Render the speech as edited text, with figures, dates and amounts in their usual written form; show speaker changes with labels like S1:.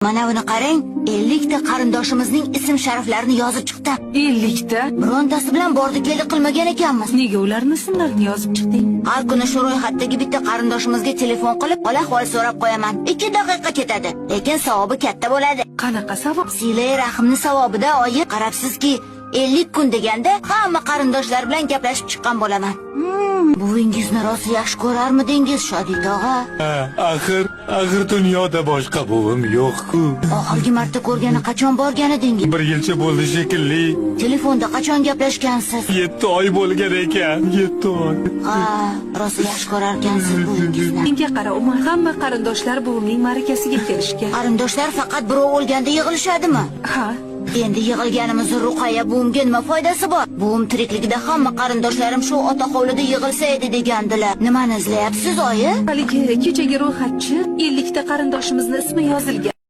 S1: Mana buni qarang, 50 ta qarindoshimizning ism shariflarini yozib chiqdi.
S2: 50 ta?
S1: Birontasi bilan bordi-keldi qilmagan ekanmiz.
S2: Nega ularning ismlarini yozib chiqding?
S1: Har kuni shu ro'yxatdagi bitta qarindoshimizga telefon qilib, hol-ahvol so'rab qo'yaman. 2 daqiqa ketadi, lekin savobi katta bo'ladi.
S2: Qanaqa savob?
S1: Silay rahmni savobida oyi, qarabsizki, 50 kun deganda hamma qarindoshlar bilan gaplashib chiqqan bo'laman. Buvingizni rosa yaxshi ko'rarmidingiz, Shodit tog'a?
S3: Axir dunyoda boshqa buvim yo'q-ku.
S1: Oxirgi marta ko'rgani qachon borgan edingiz?
S3: 1 yilcha bo'ldi shekilli.
S1: Telefonda qachon gaplashgansiz?
S3: 7 oy bo'lgan ekan. 7 oy.
S1: Ha, rosa yaxshi ko'rarkansiz buvingizni.
S2: Menga qara, Umar, hamma qarindoshlar buvimning ma'rakasiga kelishgan.
S1: Qarindoshlar faqat birov o'lganda yig'ilishadimi?
S2: Ha,
S1: Endi yig'ilganimizni Ruqayya buvimga nima foydasi bor? Buvim tirikligida hamma qarindoshlarim shu ota hovlida yig'ilsa edi degandilar. Nimani izlayapsiz, oyi?
S2: haligi kechagi ro'yxatchi 50 ta qarindoshimizning ismi yozilgan.